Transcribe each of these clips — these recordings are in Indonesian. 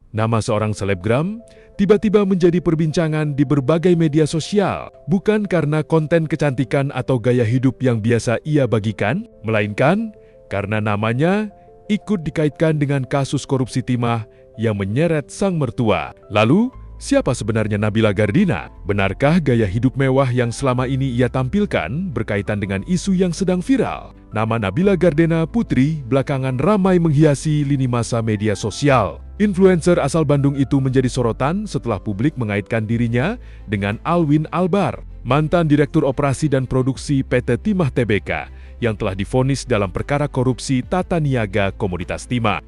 Nama seorang selebgram tiba-tiba menjadi perbincangan di berbagai media sosial, bukan karena konten kecantikan atau gaya hidup yang biasa ia bagikan, melainkan karena namanya ikut dikaitkan dengan kasus korupsi timah yang menyeret sang mertua. Lalu, siapa sebenarnya Nabila Gardina? Benarkah gaya hidup mewah yang selama ini ia tampilkan berkaitan dengan isu yang sedang viral? Nama Nabila Gardena Putri belakangan ramai menghiasi lini masa media sosial. Influencer asal Bandung itu menjadi sorotan setelah publik mengaitkan dirinya dengan Alwin Albar, mantan Direktur Operasi dan Produksi PT Timah Tbk, yang telah divonis dalam perkara korupsi tata niaga komoditas timah.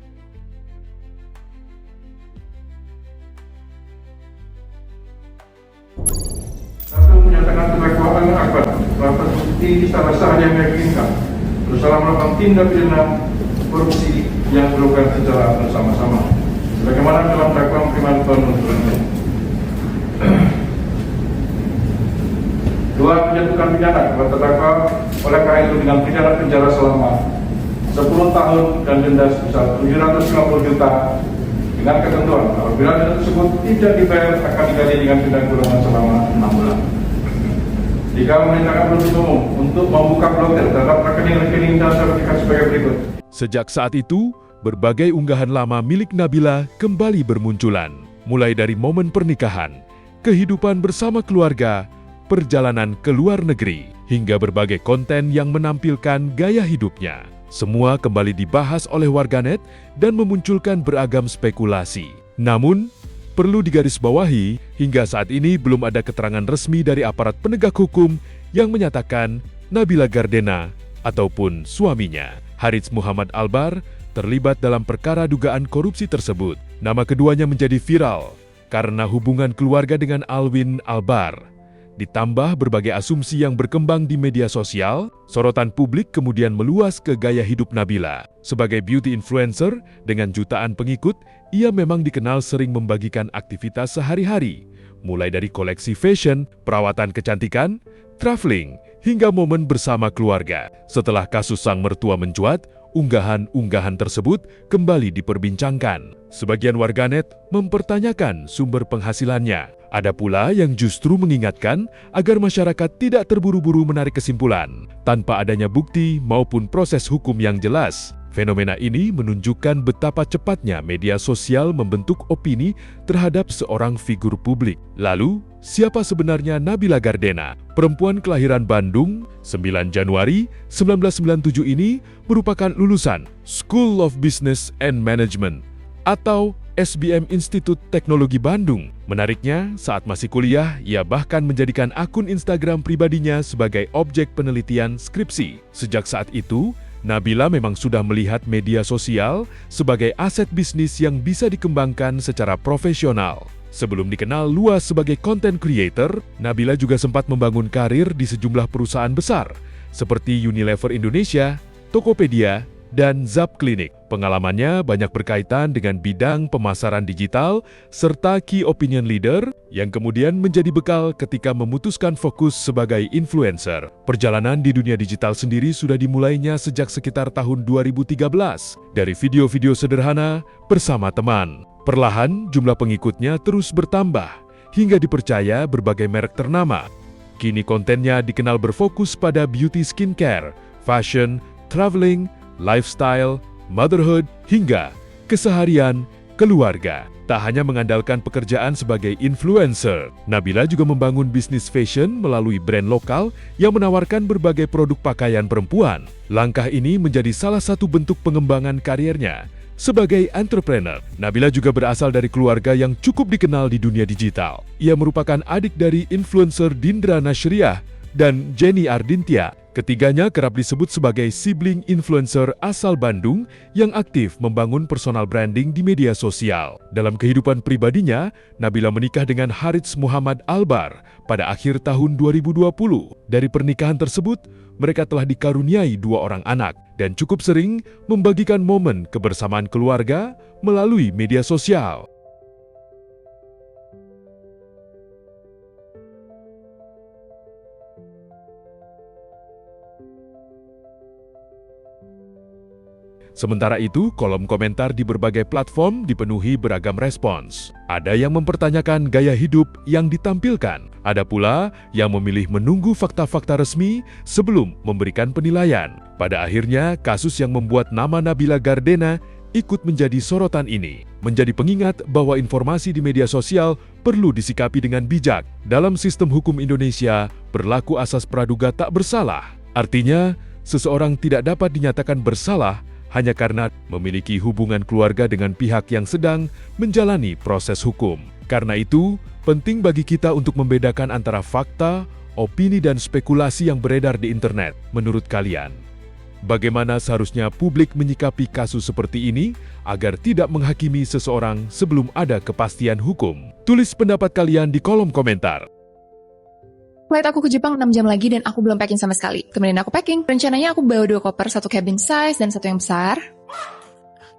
Satu, menyatakan terdakwa Akbar telah terbukti secara sah yang meyakinkan bersalah melakukan tindak pidana korupsi yang dilakukan secara bersama-sama, sebagaimana dalam dakwaan primaton menurutnya. Dua, menjatuhkan pidana kepada terdakwa oleh karena itu dengan pidana penjara selama 10 tahun dan denda sebesar 750 juta dengan ketentuan apabila denda tersebut tidak dibayar akan diganti dengan pidana kurungan selama 6 bulan. Jika memerintahkan penuntut umum untuk membuka blokir terhadap rekening-rekening dan sertifikat sebagai berikut. Sejak saat itu, berbagai unggahan lama milik Nabila kembali bermunculan, mulai dari momen pernikahan, kehidupan bersama keluarga, perjalanan ke luar negeri, hingga berbagai konten yang menampilkan gaya hidupnya. Semua kembali dibahas oleh warganet dan memunculkan beragam spekulasi. Namun, perlu digarisbawahi, hingga saat ini belum ada keterangan resmi dari aparat penegak hukum yang menyatakan Nabila Gardena ataupun suaminya, Harits Muhammad Albar, terlibat dalam perkara dugaan korupsi tersebut. Nama keduanya menjadi viral karena hubungan keluarga dengan Alwin Albar. Ditambah berbagai asumsi yang berkembang di media sosial, sorotan publik kemudian meluas ke gaya hidup Nabila. Sebagai beauty influencer dengan jutaan pengikut, ia memang dikenal sering membagikan aktivitas sehari-hari, mulai dari koleksi fashion, perawatan kecantikan, traveling, hingga momen bersama keluarga. Setelah kasus sang mertua mencuat, unggahan-unggahan tersebut kembali diperbincangkan. Sebagian warganet mempertanyakan sumber penghasilannya. Ada pula yang justru mengingatkan agar masyarakat tidak terburu-buru menarik kesimpulan tanpa adanya bukti maupun proses hukum yang jelas. Fenomena ini menunjukkan betapa cepatnya media sosial membentuk opini terhadap seorang figur publik. Lalu, siapa sebenarnya Nabila Gardena? Perempuan kelahiran Bandung, 9 Januari 1997 ini merupakan lulusan School of Business and Management atau SBM Institut Teknologi Bandung. Menariknya, saat masih kuliah, ia bahkan menjadikan akun Instagram pribadinya sebagai objek penelitian skripsi. Sejak saat itu, Nabila memang sudah melihat media sosial sebagai aset bisnis yang bisa dikembangkan secara profesional. Sebelum dikenal luas sebagai content creator, Nabila juga sempat membangun karir di sejumlah perusahaan besar, seperti Unilever Indonesia, Tokopedia, dan Zap Clinic. Pengalamannya banyak berkaitan dengan bidang pemasaran digital serta key opinion leader yang kemudian menjadi bekal ketika memutuskan fokus sebagai influencer. Perjalanan di dunia digital sendiri sudah dimulainya sejak sekitar tahun 2013 dari video-video sederhana bersama teman. Perlahan jumlah pengikutnya terus bertambah hingga dipercaya berbagai merek ternama. Kini kontennya dikenal berfokus pada beauty skincare, fashion, traveling, lifestyle, motherhood, hingga keseharian keluarga. Tak hanya mengandalkan pekerjaan sebagai influencer, Nabila juga membangun bisnis fashion melalui brand lokal yang menawarkan berbagai produk pakaian perempuan. Langkah ini menjadi salah satu bentuk pengembangan karirnya sebagai entrepreneur. Nabila juga berasal dari keluarga yang cukup dikenal di dunia digital. Ia merupakan adik dari influencer Dindra Nasriah dan Jenny Ardintia. Ketiganya kerap disebut sebagai sibling influencer asal Bandung yang aktif membangun personal branding di media sosial. Dalam kehidupan pribadinya, Nabila menikah dengan Harits Muhammad Albar pada akhir tahun 2020. Dari pernikahan tersebut, mereka telah dikaruniai 2 orang anak dan cukup sering membagikan momen kebersamaan keluarga melalui media sosial. Sementara itu, kolom komentar di berbagai platform dipenuhi beragam respons. Ada yang mempertanyakan gaya hidup yang ditampilkan. Ada pula yang memilih menunggu fakta-fakta resmi sebelum memberikan penilaian. Pada akhirnya, kasus yang membuat nama Nabila Gardena ikut menjadi sorotan ini. Menjadi pengingat bahwa informasi di media sosial perlu disikapi dengan bijak. Dalam sistem hukum Indonesia, berlaku asas praduga tak bersalah. Artinya, seseorang tidak dapat dinyatakan bersalah hanya karena memiliki hubungan keluarga dengan pihak yang sedang menjalani proses hukum. Karena itu, penting bagi kita untuk membedakan antara fakta, opini, dan spekulasi yang beredar di internet. Menurut kalian, bagaimana seharusnya publik menyikapi kasus seperti ini agar tidak menghakimi seseorang sebelum ada kepastian hukum? Tulis pendapat kalian di kolom komentar. Flight aku ke Jepang 6 jam lagi dan aku belum packing sama sekali. Kemudian aku packing. Rencananya aku bawa 2 koper, 1 cabin size dan 1 yang besar.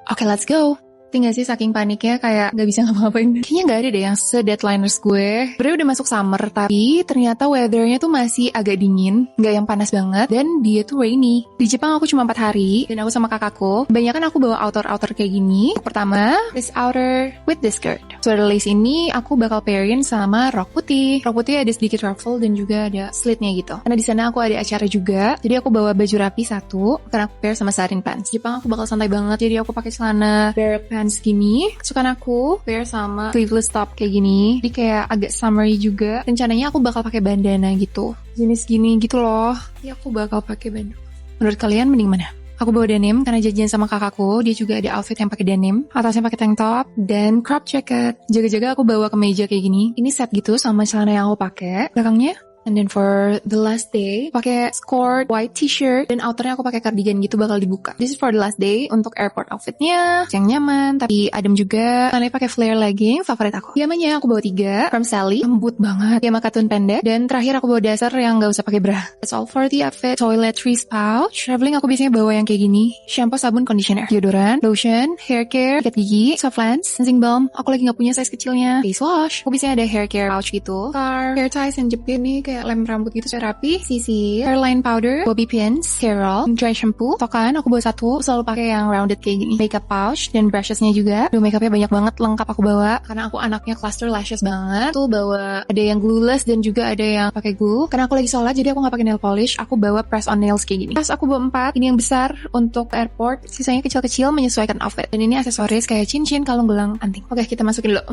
Oke, let's go. Tinggal sih saking paniknya kayak gak bisa ngapa-ngapain. Kayaknya gak ada deh yang se-deadliners gue. Sebenernya udah masuk summer, tapi ternyata weathernya tuh masih agak dingin. Gak yang panas banget, dan dia tuh rainy. Di Jepang aku cuma 4 hari, dan aku sama kakakku. Kebanyakan aku bawa outer-outer kayak gini. Pertama, this outer with this skirt. Sweater lace ini aku bakal pairin sama rok putih. Rok putih ada sedikit ruffle dan juga ada slitnya gitu. Karena di sana aku ada acara juga, jadi aku bawa baju rapi 1, karena aku pair sama satin pants. Jepang aku bakal santai banget, jadi aku pakai celana bare pants gini. Kesukaan aku pair sama sleeveless top kayak gini. Jadi kayak agak summery juga. Rencananya aku bakal pakai bandana gitu. Jenis gini gitu loh. Jadi aku bakal pakai bandana. Menurut kalian mending mana? Aku bawa denim karena janjian sama kakakku. Dia juga ada outfit yang pakai denim. Atasnya pakai tank top dan crop jacket. Jaga-jaga aku bawa kemeja kayak gini. Ini set gitu sama celana yang aku pakai. Belakangnya. And then for the last day, pakai skirt, white t-shirt, dan outernya aku pakai cardigan gitu bakal dibuka. This is for the last day untuk airport outfitnya, yang nyaman, tapi adem juga. Karena pakai flare legging, favorit aku. Piyamanya aku bawa 3, from Sally, lembut banget. Piyama katun pendek, dan terakhir aku bawa dasar yang gak usah pakai bra. That's all for the outfit. Toiletries pouch. Traveling aku biasanya bawa yang kayak gini. Shampoo, sabun, conditioner, deodorant, lotion, hair care, sikat gigi, soft lens, cleansing balm. Aku lagi gak punya size kecilnya. Face wash. Aku biasanya ada hair care pouch gitu. Scarf, hair ties yang jepit nih kayak lem rambut gitu secara rapi, sisir, hairline powder, bobby pins, hair roll, dry shampoo, tokan aku bawa 1, selalu pakai yang rounded kayak gini, makeup pouch dan brushesnya juga. Duh, makeupnya banyak banget, lengkap aku bawa karena aku anaknya cluster lashes banget. Tuh bawa ada yang glueless dan juga ada yang pakai glue. Karena aku lagi sholat jadi aku nggak pakai nail polish, aku bawa press on nails kayak gini. Tas aku bawa 4, ini yang besar untuk airport, sisanya kecil-kecil menyesuaikan outfit. Dan ini aksesoris kayak cincin, kalung, gelang, anting. Oke, kita masukin dulu.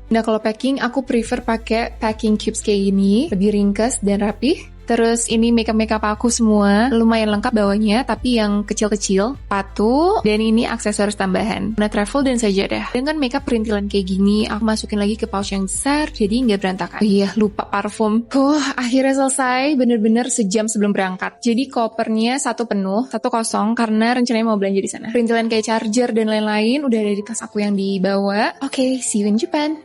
Nah, kalau packing, aku prefer pakai packing cubes kayak gini, lebih ringkas dan rapih. Terus ini makeup aku semua lumayan lengkap bawahnya, tapi yang kecil-kecil, sepatu, dan ini aksesoris tambahan. Nah, travel dan sajadah. Dengan makeup perintilan kayak gini, aku masukin lagi ke pouch yang besar, jadi nggak berantakan. Oh iya, lupa parfum. Akhirnya selesai, bener-bener sejam sebelum berangkat. Jadi kopernya 1 penuh, 1 kosong, karena rencananya mau belanja di sana. Perintilan kayak charger dan lain-lain udah ada di tas aku yang dibawa. Oke, see you in Japan.